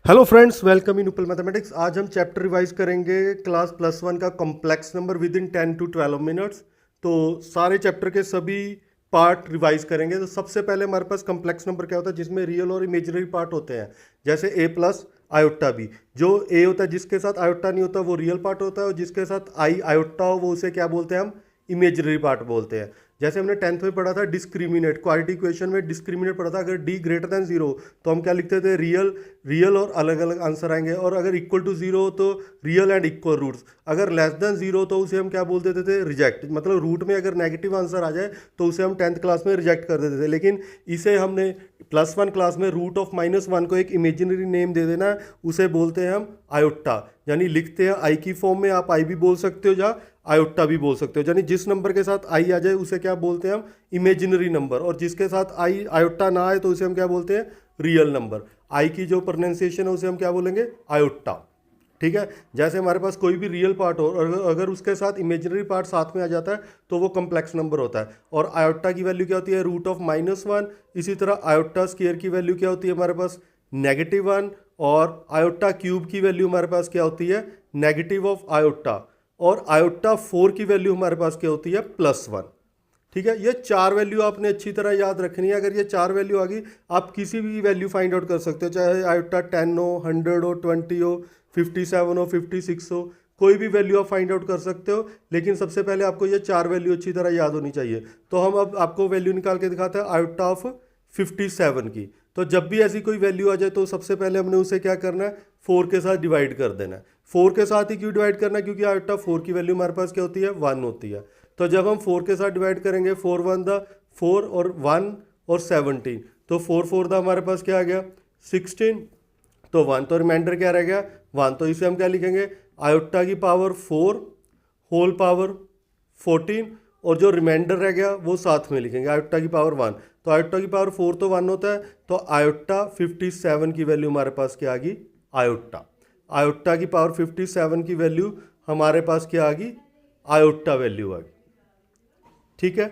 Hello friends, welcome in उपल mathematics. आज हम चैप्टर रिवाइज करेंगे क्लास प्लस वन का complex number with in 10 to 12 minutes. तो सारे चैप्टर के सभी पार्ट रिवाइज करेंगे। तो सबसे पहले हमारे पास कॉम्प्लेक्स नंबर क्या होता है, जिसमें रियल और इमेजिनरी पार्ट होते हैं, जैसे ए प्लस आयोटा बी। जो ए होता है जिसके साथ आयोटा नहीं होता वो रियल पार्ट होता है, और जिसके साथ आई आयोटा हो वो उसे क्या बोलते हैं, हम इमेजिनरी पार्ट बोलते हैं। जैसे हमने 10th में पढ़ा था डिस्क्रिमिनेट, क्वाड्रेटिक इक्वेशन में डिस्क्रिमिनेट पढ़ा था। अगर डी ग्रेटर देन जीरो तो हम क्या लिखते थे, रियल रियल और अलग अलग आंसर आएंगे। और अगर इक्वल टू जीरो हो तो रियल एंड इक्वल रूट्स। अगर लेस देन जीरो तो उसे हम क्या बोल देते थे, रिजेक्ट। मतलब रूट में अगर नेगेटिव आंसर आ जाए तो उसे हम 10th क्लास में रिजेक्ट कर देते थे। लेकिन इसे हमने प्लस वन क्लास में रूट ऑफ -1 को एक इमेजिनरी नेम दे देना है, उसे बोलते हैं हम आयोटा। यानी लिखते हैं आई की फॉर्म में, आप आई भी बोल सकते हो या आयोटा भी बोल सकते हो। यानी जिस नंबर के साथ आई आ जाए उसे क्या बोलते हैं हम, इमेजिनरी नंबर। और जिसके साथ आई आयोटा ना आए तो उसे हम क्या बोलते हैं, रियल नंबर। आई की जो प्रोनाउंसिएशन है उसे हम क्या बोलेंगे, आयोटा। ठीक है। जैसे हमारे पास कोई भी रियल पार्ट हो और अगर उसके साथ इमेजिनरी पार्ट साथ में आ जाता है तो वो कॉम्प्लेक्स नंबर होता है। और आयोटा की वैल्यू क्या होती है, रूट ऑफ -1। इसी तरह आयोटा स्क्वायर की वैल्यू क्या होती है हमारे पास, -1। और आयोटा क्यूब की वैल्यू हमारे पास क्या होती है, नेगेटिव ऑफ आयोटा। और आयोटा 4 की वैल्यू हमारे पास क्या होती है, +1। ठीक है। ये चार वैल्यू आपने अच्छी तरह याद रखनी है। अगर ये चार वैल्यू आ गई, आप किसी भी वैल्यू फाइंड आउट कर सकते हो, चाहे आयोटा 10 हो, 100 हो, 20 हो, 57 हो, 56 हो, कोई भी वैल्यू आप फाइंड आउट कर सकते हो। लेकिन सबसे पहले आपको ये चार वैल्यू अच्छी तरह याद होनी चाहिए। तो हम अब आपको वैल्यू निकाल के दिखाते हैं आयोटा ऑफ 57 की। तो जब भी ऐसी कोई वैल्यू आ जाए तो सबसे पहले हमने उसे क्या करना है, 4 के साथ डिवाइड कर देना है। 4 के साथ ही क्यों डिवाइड करना है, क्योंकि आयोटा 4 की वैल्यू हमारे पास क्या होती है, 1 होती है। तो जब हम 4 के साथ डिवाइड करेंगे, 4 1 दा 4 और 1 और 17, तो 4 4 दा हमारे पास क्या आ गया, 16। तो 1 तो रिमाइंडर क्या रह गया, 1। तो इसे हम क्या लिखेंगे, आयोटा की पावर 4 होल पावर 14, और जो रिमाइंडर रह गया वो साथ में लिखेंगे, आयोटा की पावर 1। तो आयोटा की पावर 4 तो 1 होता है, तो आयोटा 57 की वैल्यू हमारे पास क्या आ गई, आयोटा। आयोटा की पावर 57 की वैल्यू हमारे पास क्या आ गई, आयोटा वैल्यू आ गई। ठीक है।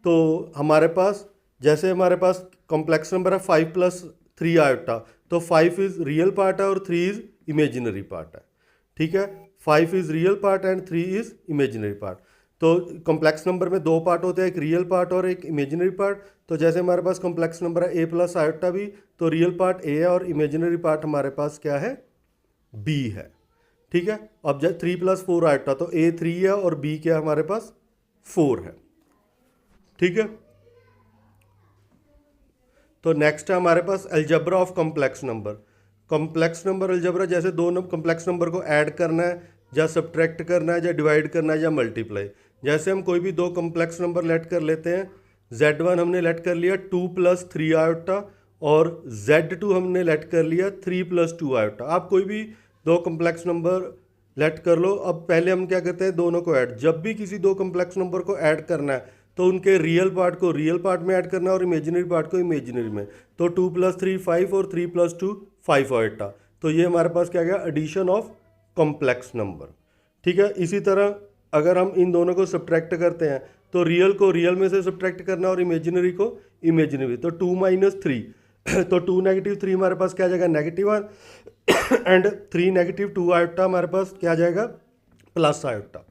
तो हमारे पास जैसे हमारे पास कॉम्प्लेक्स नंबर है 5 + 3 आयोटा, तो 5 इज रियल पार्ट है और 3 इज इमेजिनरी पार्ट है। ठीक है। 5 is real part and 3 is imaginary part. तो कॉम्प्लेक्स नंबर में दो पार्ट होते हैं, एक रियल पार्ट और एक इमेजिनरी पार्ट। तो जैसे हमारे पास कॉम्प्लेक्स नंबर है a + आयोटा b, तो रियल पार्ट a है और इमेजिनरी पार्ट हमारे पास क्या है, b है। ठीक है। अब जब 3 + 4 आयोटा, तो a 3 है और b क्या हमारे पास 4 है। ठीक है। तो नेक्स्ट है हमारे पास algebra of complex number. Complex number algebra, जैसे दो कॉम्प्लेक्स नंबर को ऐड करना है या सब्ट्रैक्ट करना है या डिवाइड करना है या मल्टीप्लाई। जैसे हम कोई भी दो कॉम्प्लेक्स नंबर लेट कर लेते हैं, Z1 हमने लेट कर लिया 2 + 3 आयोटा, और Z2 हमने लेट कर लिया 3 + 2 आयोटा। आप कोई भी दो कॉम्प्लेक्स नंबर लेट कर लो। अब पहले हम क्या करते हैं, दोनों को ऐड। जब भी किसी दो कॉम्प्लेक्स नंबर को ऐड करना है तो उनके रियल पार्ट को रियल पार्ट में ऐड करना है और इमेजिनरी पार्ट को इमेजिनरी में। तो 2 + 3 5 और 3 + 2 5 आयोटा। तो ये हमारे पास क्या गया, एडिशन ऑफ कॉम्प्लेक्स नंबर। ठीक है। इसी तरह अगर हम इन दोनों को सब्ट्रैक्ट करते हैं तो रियल को रियल में से सब्ट्रैक्ट करना और इमेजिनरी को इमेजिनरी। तो 2 - 3 तो 2 - 3 हमारे पास क्या आ जाएगा, -1 एंड 3 - 2 आयोटा हमारे पास क्या आ जाएगा, प्लस आयोटा।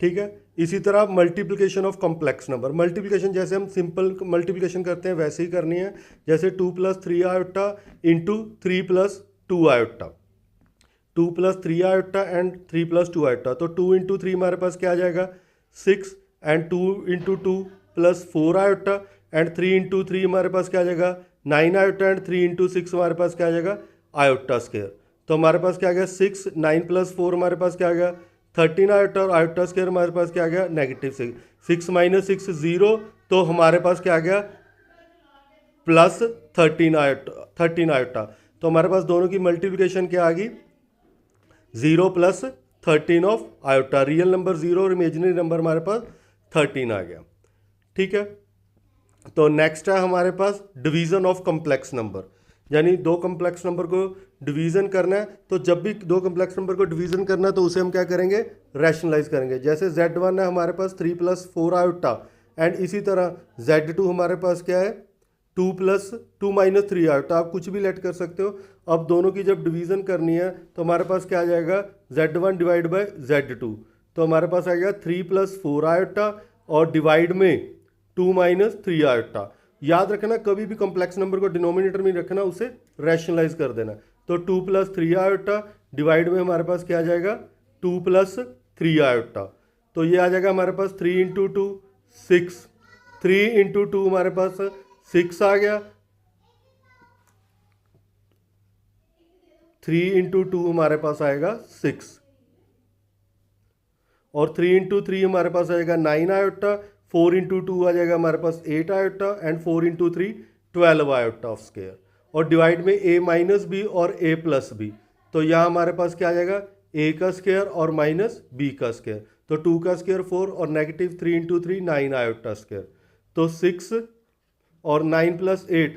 ठीक है। इसी तरह multiplication of complex number. Multiplication जैसे हम सिंपल मल्टीप्लिकेशन करते हैं वैसे ही करनी है। जैसे 2 + 3 iota into 3 + 2 iota, 2 + 3 iota and 3 + 2 iota. तो 2 × 3 हमारे पास क्या आ जाएगा, 6, एंड 2 × 2 + 4 आयोटा, एंड 3 × 3 हमारे पास क्या आ जाएगा, 9 आयोटा, एंड 3 × 6 हमारे पास क्या आ जाएगा, आयोटा स्क्वायर। तो हमारे पास क्या आ गया, 6, 9 + 4 हमारे पास क्या आ गया, 13 आयोटा, और आयोटा स्क्वायर हमारे पास क्या आ गया, -6। 6 - 6 0, तो हमारे पास क्या आ गया, +13 आयोटा, 13 आयोटा। तो हमारे पास दोनों की मल्टीप्लिकेशन क्या आ गई, 0 + 13 ऑफ आयोटा। रियल नंबर 0 और इमेजिनरी नंबर हमारे पास 13 आ गया। ठीक है। तो नेक्स्ट है हमारे पास डिवीजन ऑफ कॉम्प्लेक्स नंबर। यानी दो कॉम्प्लेक्स नंबर को डिवीजन करना है, तो जब भी दो कॉम्प्लेक्स नंबर को डिवीजन करना है तो उसे हम क्या करेंगे, रैशनलाइज करेंगे। जैसे Z1 है हमारे पास 3 + 4 आयोटा, एंड इसी तरह Z2 हमारे पास क्या है, 2 माइनस 3 आयोटा, आप कुछ भी लेट कर सकते हो। अब दोनों की जब डिवीज़न करनी है तो हमारे पास क्या आ जाएगा, Z1 डिवाइड बाय Z2, तो हमारे पास आएगा 3 प्लस 4 आयोटा और डिवाइड में 2 माइनस 3 आयोटा। याद रखना कभी भी कॉम्प्लेक्स नंबर को डिनोमिनेटर में रखना, उसे रैशनलाइज कर देना। तो 2 प्लस 3 आयोटा डिवाइड में हमारे पास क्या आ जाएगा, 2 प्लस 3 आयोटा, तो ये आ जाएगा हमारे पास 3 इंटू 2 6, 3 इंटू 2 हमारे पास 6 आ गया, 3 इंटू 2 हमारे पास आएगा 6, और 3 इंटू 3 हमारे पास आएगा 9 आयोटा, 4 इंटू 2 आ जाएगा हमारे पास 8 iota, and 4 into 3 12 iota of square, और डिवाइड में a माइनस बी और a प्लस बी, तो यहाँ हमारे पास क्या आ जाएगा, a का स्क्वायर और माइनस b का स्क्वायर, तो 2 का स्क्वायर 4 और नेगेटिव 3 इंटू 3 9 आयोटा स्क्वायर, तो 6 और 9 प्लस 8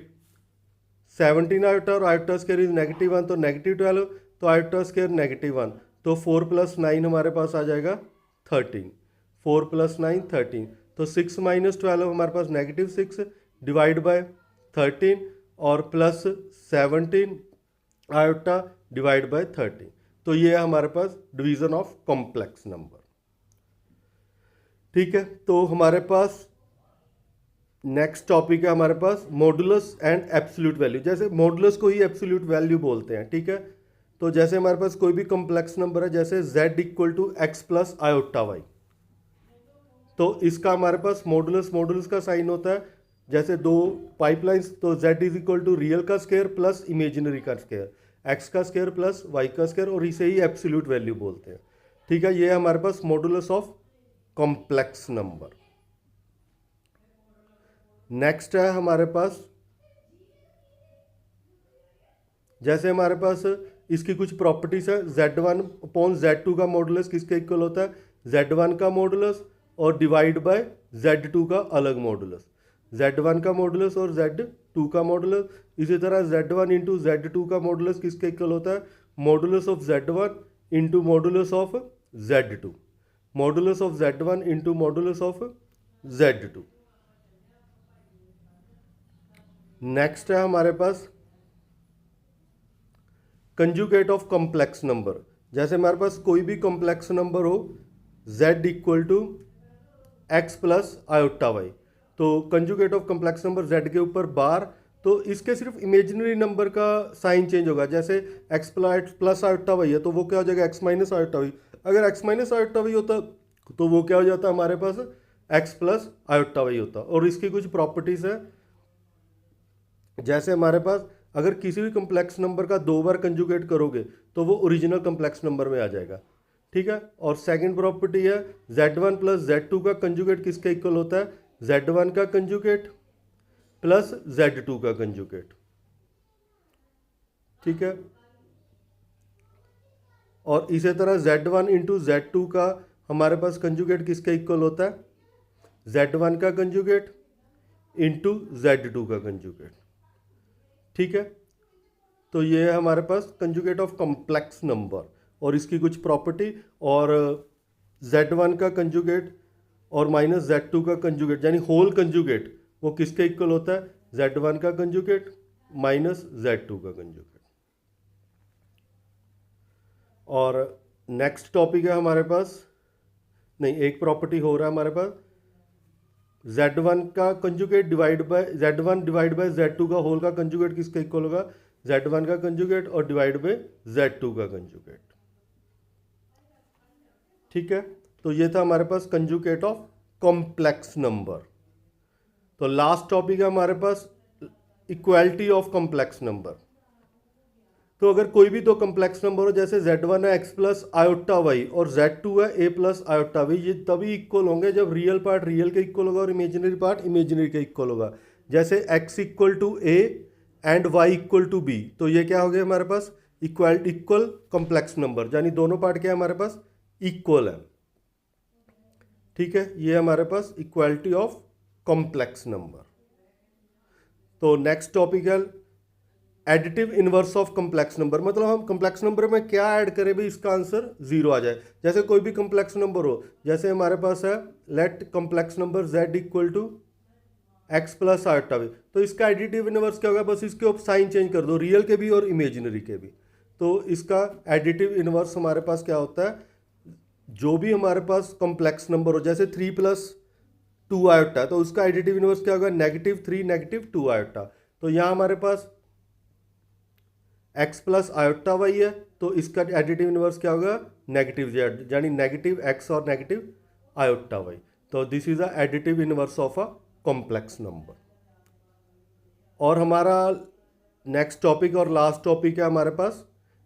17 आयोटा, और आयोटा स्क्वायर इज -1 तो -12, तो आयोटा स्क्वायर -1, तो 4 प्लस 9 हमारे पास आ जाएगा 13, 4 प्लस 9 13, तो 6 माइनस 12 हमारे पास -6 डिवाइड बाय 13 और प्लस 17 आयोटा डिवाइड बाय 13, तो ये है हमारे पास डिवीजन ऑफ कॉम्प्लेक्स नंबर। ठीक है, तो हमारे पास नेक्स्ट टॉपिक है हमारे पास मॉडुलस एंड एब्सोल्यूट वैल्यू। जैसे मॉडुलस को ही एब्सोल्यूट वैल्यू बोलते हैं, ठीक है। तो जैसे हमारे पास कोई भी कॉम्प्लेक्स नंबर है, जैसे z equal to x plus iota y, तो इसका हमारे पास मॉडुलस का साइन होता है, जैसे दो पाइपलाइंस, तो z is equal to real का स्क्वायर प्लस इमेजिनरी का स्क्वायर, x का स्क्वायर प्लस y का स्क्वायर, और इसे ही एब्सोल्यूट वैल्यू बोलते हैं। ठीक है, ये है हमारे पास modulus of complex number. Next है हमारे पास, जैसे हमारे पास इसकी कुछ प्रॉपर्टीज है, Z1 अपॉन Z2 का मॉडुलस किसके इक्वल होता है, Z1 का मॉडुलस और डिवाइड बाय Z2 का अलग मॉडुलस, Z1 का मॉडुलस और Z2 का मॉडुलस। इसी तरह Z1 इंटू Z2 का मॉडुलस किसके इक्वल होता है, modulus of Z1 into modulus of Z2, modulus of Z1 into modulus of Z2। Next है हमारे पास कंजुगेट ऑफ कॉम्प्लेक्स नंबर। जैसे हमारे पास कोई भी कॉम्प्लेक्स नंबर हो, z equal to x plus iota y, तो conjugate of complex number z के ऊपर बार, तो इसके सिर्फ इमेजिनरी नंबर का साइन चेंज होगा। जैसे x प्लस आयोटा वाई है तो वो क्या हो जाएगा, x माइनस आयोटा वाई। अगर x माइनस आयोटा वाई होता तो वो क्या हो जाता हमारे पास, x प्लस आयोटा वाई होता। और इसकी कुछ प्रॉपर्टीज है, जैसे हमारे पास अगर किसी भी कॉम्प्लेक्स नंबर का 2 बार कंजुगेट करोगे तो वो ओरिजिनल कॉम्प्लेक्स नंबर में आ जाएगा। ठीक है, और सेकंड प्रॉपर्टी है Z1 प्लस Z2 का कंजुगेट किसके इक्वल होता है, Z1 का कंजुगेट प्लस Z2 का कंजुगेट। ठीक है, और इसी तरह Z1 इंटू Z2 का हमारे पास कंजुगेट किसके इक्वल होता है, Z1 का कंजुगेट इंटू Z2 का कंजुगेट। ठीक है, तो ये है हमारे पास कंजुगेट ऑफ कॉम्प्लेक्स नंबर और इसकी कुछ प्रॉपर्टी। और Z1 का कंजुगेट और माइनस Z2 का कंजुगेट यानी होल कंजुगेट वो किसके इक्वल होता है, Z1 का कंजुगेट माइनस Z2 का कंजुगेट। और नेक्स्ट टॉपिक है हमारे पास, नहीं एक प्रॉपर्टी हो रहा है हमारे पास, Z1 का conjugate divide by Z1 divide by Z2 का होल का कंजुगेट किसके इक्वल होगा, Z1 का कंजुगेट और डिवाइड बाय Z2 का कंजुगेट। ठीक है, तो ये था हमारे पास कंजुगेट ऑफ कॉम्प्लेक्स नंबर। तो लास्ट टॉपिक है हमारे पास इक्वालिटी ऑफ कॉम्प्लेक्स नंबर। तो अगर कोई भी दो कॉम्प्लेक्स नंबर हो, जैसे Z1 है एक्स प्लस आयोटा वाई और Z2 है a प्लस आयोटा वाई, ये तभी इक्वल होंगे जब रियल पार्ट रियल के इक्वल होगा और इमेजिनरी पार्ट इमेजिनरी के इक्वल होगा। जैसे x equal to a and y equal to b, तो ये क्या हो गया हमारे पास, इक्वल कॉम्प्लेक्स नंबर, यानी दोनों पार्ट क्या है हमारे पास, इक्वल है। ठीक है, ये हमारे पास इक्वालिटी ऑफ कॉम्प्लेक्स नंबर। तो नेक्स्ट टॉपिक है additive inverse of complex number, मतलब हम कॉम्प्लेक्स नंबर में क्या ऐड करें भी इसका आंसर 0 आ जाए। जैसे कोई भी कॉम्प्लेक्स नंबर हो, जैसे हमारे पास है let complex number z equal to x plus iota भी। तो इसका एडिटिव इनवर्स क्या होगा, बस इसके ऊपर साइन चेंज कर दो, रियल के भी और इमेजिनरी के भी। तो इसका एडिटिव इनवर्स हमारे पास क्या होता है, जो भी हमारे पास कॉम्प्लेक्स नंबर हो, जैसे 3+2 आयोटा, तो उसका एडिटिव इनवर्स क्या होगा, -3 -2 आयोटा। तो यहाँ हमारे पास x प्लस आयोटा वाई है, तो इसका एडिटिव इनवर्स क्या होगा, -z, यानी -x और -आयोटा वाई। तो this is a additive inverse of a complex number. और हमारा नेक्स्ट टॉपिक और लास्ट टॉपिक है हमारे पास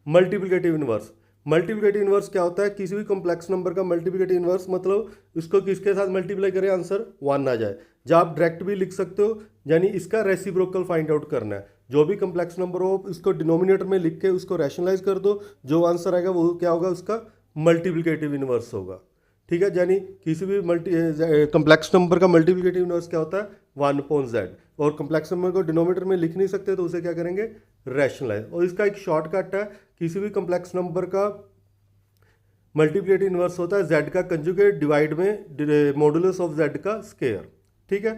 मल्टीप्लिकेटिव इनवर्स। मल्टीप्लिकेटिव इनवर्स क्या होता है, किसी भी कॉम्प्लेक्स नंबर का मल्टीप्लिकेटिव इनवर्स मतलब इसको किसके साथ मल्टीप्लाई करें आंसर 1 आ जाए। जब आप डायरेक्ट भी लिख सकते हो, यानी इसका रेसिप्रोकल फाइंड आउट करना है। जो भी कॉम्प्लेक्स नंबर हो इसको डिनोमिनेटर में लिख के उसको रैशनलाइज कर दो, जो आंसर आएगा वो क्या होगा, उसका मल्टीप्लिकेटिव इनवर्स होगा। ठीक है, यानी किसी भी कॉम्प्लेक्स नंबर का मल्टीप्लिकेटिव इनवर्स क्या होता है, 1/z। और कॉम्प्लेक्स नंबर को डिनोमिनेटर में लिख नहीं सकते तो उसे क्या करेंगे, रैशनलाइज। और इसका एक शॉर्टकट है, किसी भी कॉम्प्लेक्स नंबर का मल्टीप्लिकेटिव इनवर्स होता है z का कंजुगेट डिवाइड में मॉडुलस ऑफ z का स्क्वायर। ठीक है,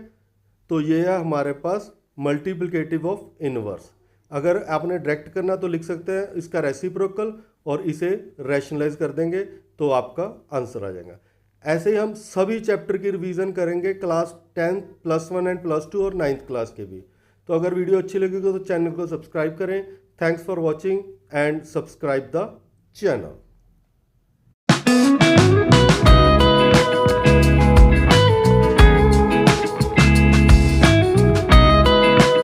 तो ये है हमारे पास मल्टीप्लिकेटिव ऑफ इनवर्स। अगर आपने डायरेक्ट करना तो लिख सकते हैं इसका रेसिप्रोकल और इसे रैशनलाइज कर देंगे तो आपका आंसर आ जाएगा। ऐसे ही हम सभी चैप्टर की रिवीजन करेंगे क्लास 10 +1 एंड +2 और 9th क्लास के भी। तो अगर वीडियो अच्छी लगेगी तो चैनल को सब्सक्राइब करें। Thanks for watching and subscribe the channel.